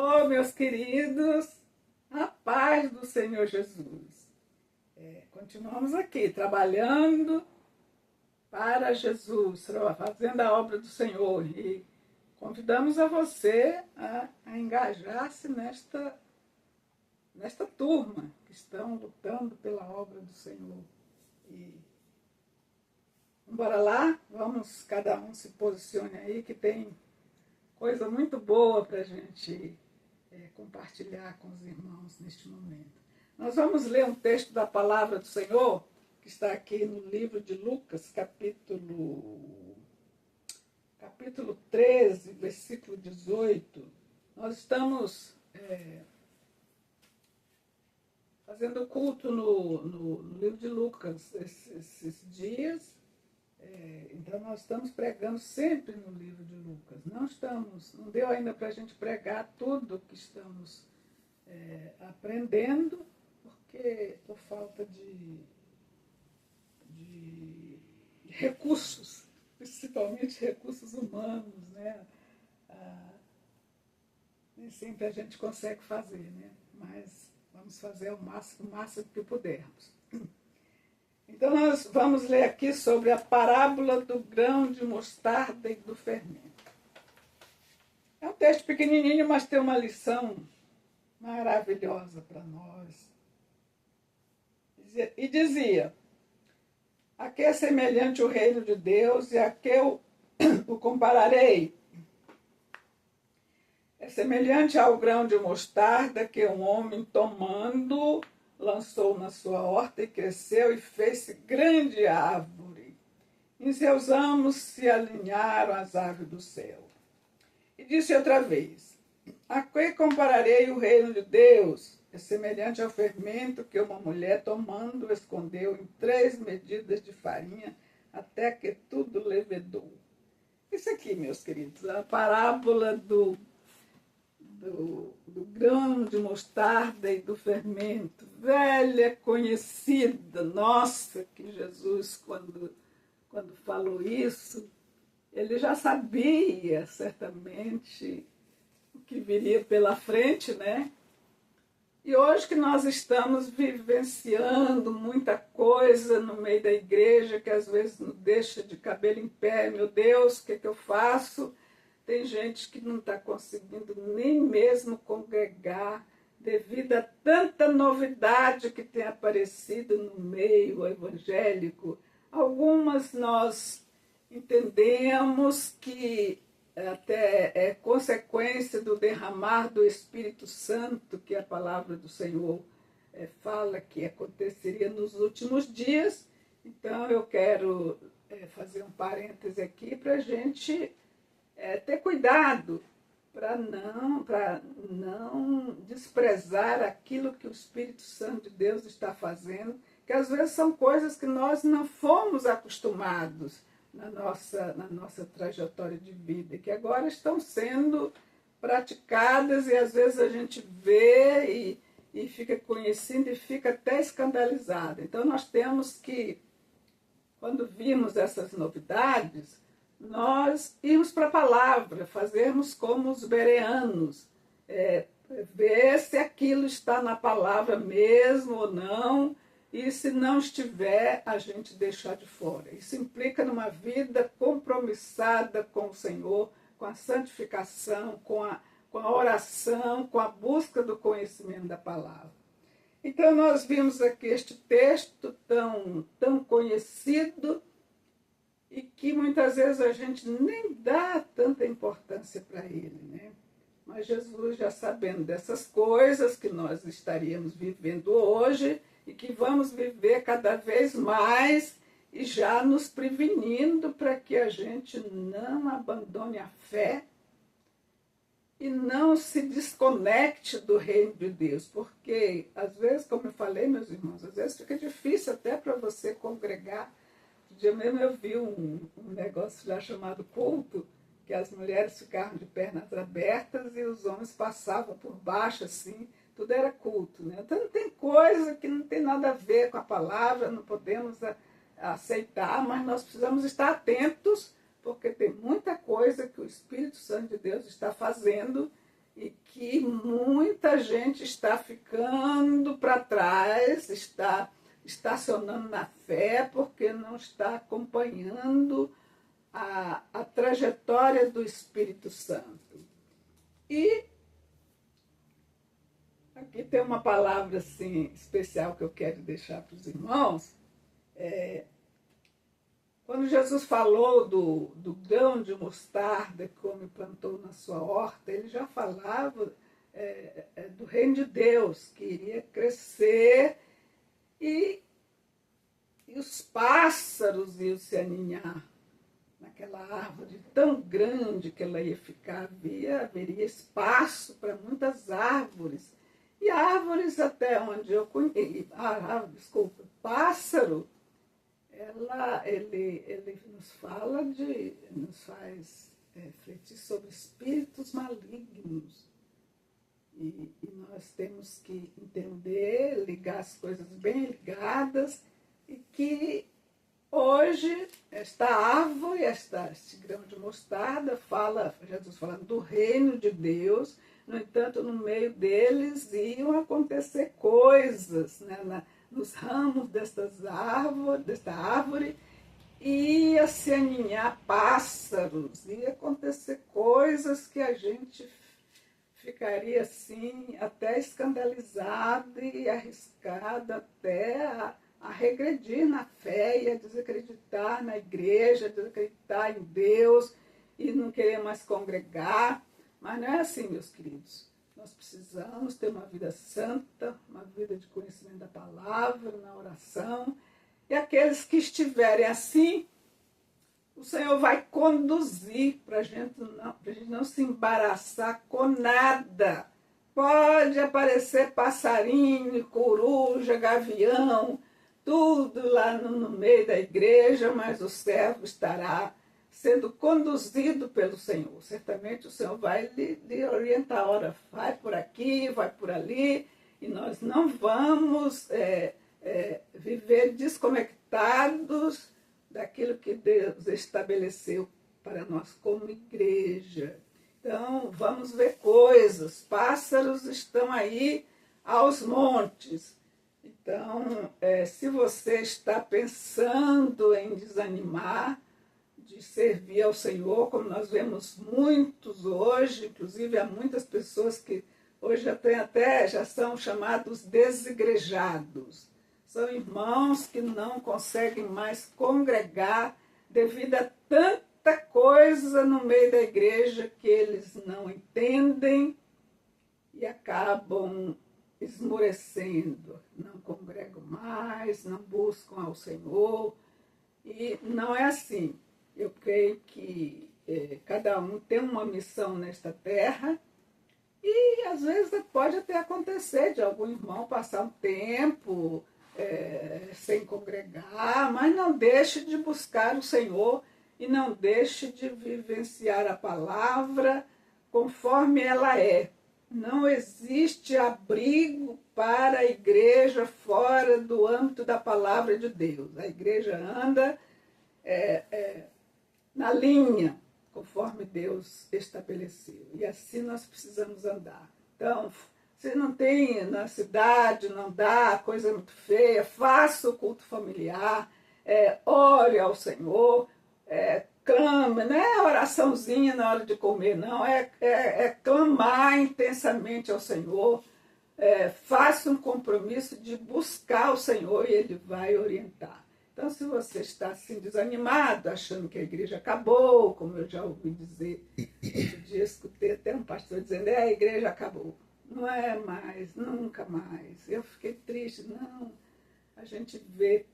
Oh, meus queridos, a paz do Senhor Jesus. Continuamos aqui, trabalhando para Jesus, fazendo a obra do Senhor. E convidamos a você a engajar-se nesta turma que estão lutando pela obra do Senhor. E bora lá, vamos, cada um se posicione aí, que tem coisa muito boa para a gente compartilhar com os irmãos neste momento. Nós vamos ler um texto da palavra do Senhor, que está aqui no livro de Lucas, capítulo 13, versículo 18. Nós estamos fazendo culto no livro de Lucas esses dias. Então nós estamos pregando sempre no livro de Lucas. Não deu ainda para a gente pregar tudo que estamos aprendendo, porque por falta de recursos, principalmente recursos humanos, né? Nem sempre a gente consegue fazer, né? Mas vamos fazer o máximo que pudermos. Então nós vamos ler aqui sobre a parábola do grão de mostarda e do fermento. É um texto pequenininho, mas tem uma lição maravilhosa para nós. E dizia: a que é semelhante o reino de Deus e a que eu o compararei? É semelhante ao grão de mostarda que um homem tomando lançou na sua horta e cresceu e fez-se grande árvore. Em seus ramos se alinharam as aves do céu. E disse outra vez: a que compararei o reino de Deus? É semelhante ao fermento que uma mulher tomando escondeu em 3 medidas de farinha até que tudo levedou. Isso aqui, meus queridos, é a parábola do grão de mostarda e do fermento, velha, conhecida. Nossa, que Jesus, quando falou isso, ele já sabia certamente o que viria pela frente, né? E hoje que nós estamos vivenciando muita coisa no meio da igreja, que às vezes nos deixa de cabelo em pé. Meu Deus, o que eu faço? Tem gente que não está conseguindo nem mesmo congregar devido a tanta novidade que tem aparecido no meio evangélico. Algumas nós entendemos que até é consequência do derramar do Espírito Santo, que a palavra do Senhor fala que aconteceria nos últimos dias. Então eu quero fazer um parêntese aqui para a gente ter cuidado para não desprezar aquilo que o Espírito Santo de Deus está fazendo, que às vezes são coisas que nós não fomos acostumados na nossa trajetória de vida, que agora estão sendo praticadas e às vezes a gente vê e fica conhecendo e fica até escandalizado. Então nós temos que, quando vimos essas novidades, nós irmos para a palavra, fazermos como os bereanos, ver se aquilo está na palavra mesmo ou não, e se não estiver, a gente deixar de fora. Isso implica numa vida compromissada com o Senhor, com a santificação, com a oração, com a busca do conhecimento da palavra. Então nós vimos aqui este texto tão conhecido, e que muitas vezes a gente nem dá tanta importância para ele, né? Mas Jesus, já sabendo dessas coisas que nós estaríamos vivendo hoje e que vamos viver cada vez mais, e já nos prevenindo para que a gente não abandone a fé e não se desconecte do reino de Deus, porque às vezes, como eu falei, meus irmãos, às vezes fica difícil até para você congregar. Um dia mesmo eu vi um negócio já chamado culto, que as mulheres ficavam de pernas abertas e os homens passavam por baixo, assim, tudo era culto, né? Então tem coisa que não tem nada a ver com a palavra, não podemos aceitar, mas nós precisamos estar atentos, porque tem muita coisa que o Espírito Santo de Deus está fazendo e que muita gente está ficando para trás, está estacionando na fé porque não está acompanhando a trajetória do Espírito Santo. E aqui tem uma palavra assim, especial que eu quero deixar para os irmãos. Quando Jesus falou do grão de mostarda que o homem plantou na sua horta, ele já falava do reino de Deus, que iria crescer e os pássaros iam se aninhar naquela árvore tão grande que ela ia ficar. Haveria espaço para muitas árvores. E árvores, até onde eu conheço, pássaro, ele nos fala nos faz refletir sobre espíritos malignos. E nós temos que entender, ligar as coisas bem ligadas, e que hoje esta árvore, este grão de mostarda, Jesus falando do reino de Deus. No entanto, no meio deles iam acontecer coisas, né? Nos ramos desta árvore, ia se aninhar pássaros, ia acontecer coisas que a gente ficaria assim, até escandalizada e arriscada até a regredir na fé e a desacreditar na igreja, desacreditar em Deus e não querer mais congregar. Mas não é assim, meus queridos. Nós precisamos ter uma vida santa, uma vida de conhecimento da palavra, na oração. E aqueles que estiverem assim, o Senhor vai conduzir para a gente não se embaraçar com nada. Pode aparecer passarinho, coruja, gavião, tudo lá no meio da igreja, mas o servo estará sendo conduzido pelo Senhor. Certamente o Senhor vai lhe orientar. Ora, vai por aqui, vai por ali, e nós não vamos viver desconectados daquilo que Deus estabeleceu para nós como igreja. Então, vamos ver coisas. Pássaros estão aí aos montes. Então, se você está pensando em desanimar de servir ao Senhor, como nós vemos muitos hoje, inclusive há muitas pessoas que hoje já são chamados desigrejados. São irmãos que não conseguem mais congregar devido a tanta coisa no meio da igreja que eles não entendem e acabam esmorecendo, não congregam mais, não buscam ao Senhor. E não é assim. Eu creio que cada um tem uma missão nesta terra e às vezes pode até acontecer de algum irmão passar um tempo sem congregar, mas não deixe de buscar o Senhor e não deixe de vivenciar a palavra conforme ela é. Não existe abrigo para a igreja fora do âmbito da palavra de Deus. A igreja anda na linha, conforme Deus estabeleceu. E assim nós precisamos andar. Então, se não tem na cidade, não dá, coisa muito feia, faça o culto familiar, ore ao Senhor, clame, não é oraçãozinha na hora de comer, não, é clamar intensamente ao Senhor, faça um compromisso de buscar o Senhor e Ele vai orientar. Então, se você está assim desanimado, achando que a igreja acabou, como eu já ouvi dizer, outro dia escutei até um pastor dizendo, a igreja acabou. Não é mais, nunca mais. Eu fiquei triste, não. A gente vê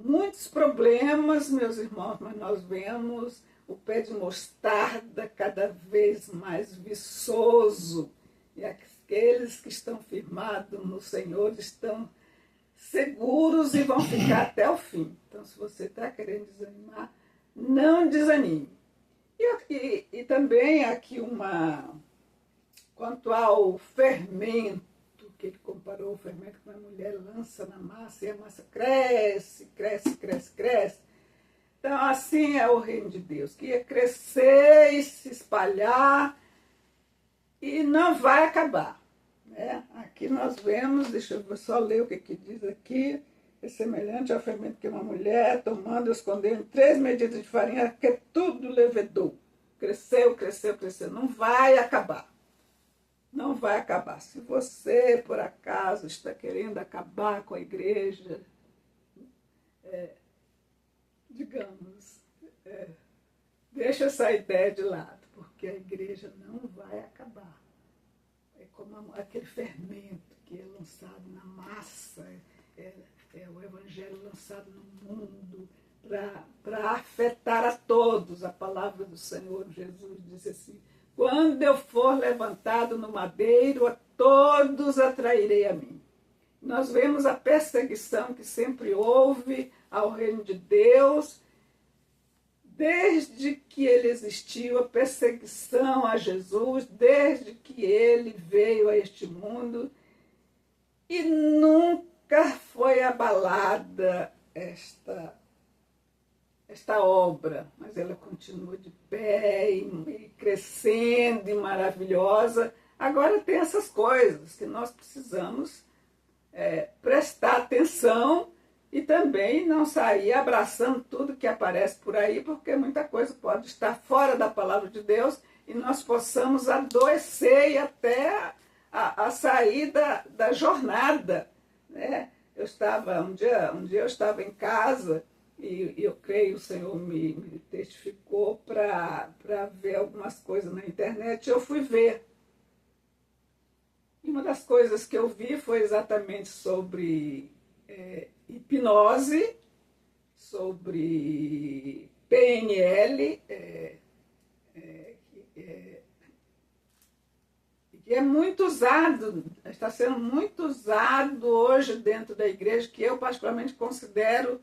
muitos problemas, meus irmãos, mas nós vemos o pé de mostarda cada vez mais viçoso. E aqueles que estão firmados no Senhor estão seguros e vão ficar até o fim. Então, se você está querendo desanimar, não desanime. E também aqui quanto ao fermento, que ele comparou o fermento que uma mulher lança na massa e a massa cresce, cresce, cresce, cresce. Então, assim é o reino de Deus, que ia crescer e se espalhar e não vai acabar. Né? Aqui nós vemos, deixa eu só ler o que diz aqui, é semelhante ao fermento que uma mulher, tomando e escondendo 3 medidas de farinha, que tudo levedou. Cresceu, cresceu, cresceu. Não vai acabar. Não vai acabar. Se você, por acaso, está querendo acabar com a igreja, digamos, deixa essa ideia de lado, porque a igreja não vai acabar. É como aquele fermento que é lançado na massa, é o evangelho lançado no mundo para afetar a todos. A palavra do Senhor Jesus disse assim: quando eu for levantado no madeiro, a todos atrairei a mim. Nós vemos a perseguição que sempre houve ao reino de Deus, desde que ele existiu, a perseguição a Jesus, desde que ele veio a este mundo, e nunca foi abalada esta obra, mas ela continua de pé e crescendo e maravilhosa. Agora tem essas coisas que nós precisamos prestar atenção e também não sair abraçando tudo que aparece por aí, porque muita coisa pode estar fora da palavra de Deus e nós possamos adoecer e até a sair da jornada. Né? Um dia eu estava em casa e eu creio o Senhor me testificou para ver algumas coisas na internet. Eu fui ver. E uma das coisas que eu vi foi exatamente sobre hipnose, sobre PNL, que é muito usado, está sendo muito usado hoje dentro da igreja, que eu particularmente considero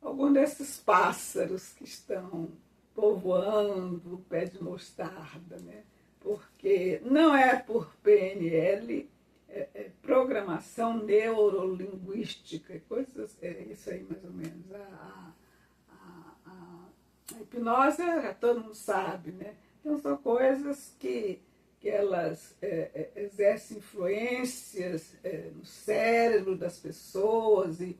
algum desses pássaros que estão povoando o pé de mostarda, né? Porque não é por PNL, é programação neurolinguística, coisas, é isso aí mais ou menos. A hipnose já todo mundo sabe, né? Então são coisas que elas exercem influências no cérebro das pessoas e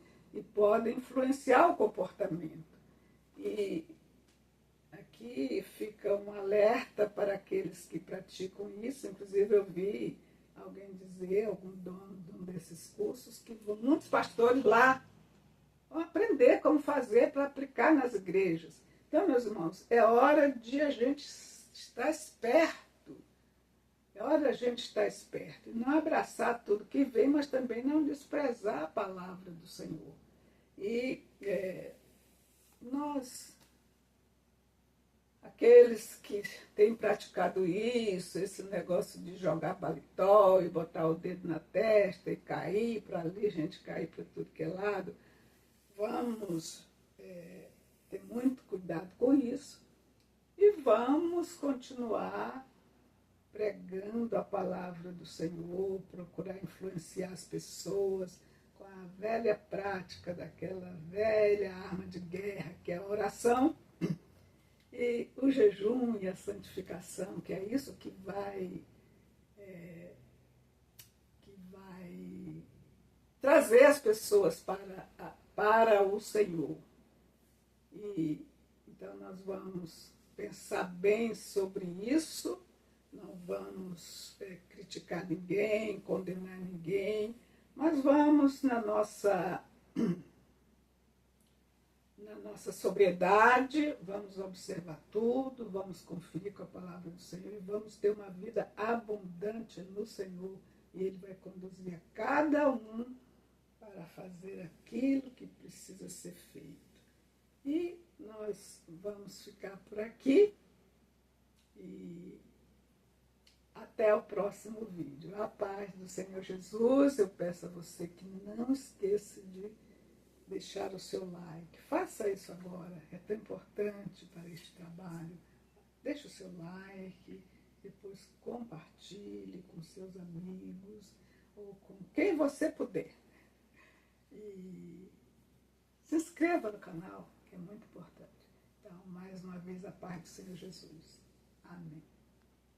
podem influenciar o comportamento. E aqui fica um alerta para aqueles que praticam isso. Inclusive eu vi alguém dizer, algum dono de um desses cursos, que muitos pastores lá vão aprender como fazer para aplicar nas igrejas. Então, meus irmãos, é hora de a gente estar esperto. É hora de a gente estar esperto e não abraçar tudo que vem, mas também não desprezar a palavra do Senhor. E nós, aqueles que têm praticado isso, esse negócio de jogar paletó e botar o dedo na testa e cair para ali, gente cair para tudo que é lado, vamos ter muito cuidado com isso e vamos continuar pregando a palavra do Senhor, procurar influenciar as pessoas com a velha prática daquela velha arma de guerra que é a oração e o jejum e a santificação, que é isso que vai trazer as pessoas para o Senhor. E então nós vamos pensar bem sobre isso, não vamos criticar ninguém, condenar ninguém, mas vamos na nossa sobriedade, vamos observar tudo, vamos conferir com a palavra do Senhor e vamos ter uma vida abundante no Senhor. E Ele vai conduzir a cada um para fazer aquilo que precisa ser feito. E nós vamos ficar por aqui e até o próximo vídeo. A paz do Senhor Jesus. Eu peço a você que não esqueça de deixar o seu like. Faça isso agora, é tão importante para este trabalho. Deixe o seu like, depois compartilhe com seus amigos ou com quem você puder. E se inscreva no canal, que é muito importante. Então, mais uma vez, a paz do Senhor Jesus. Amém.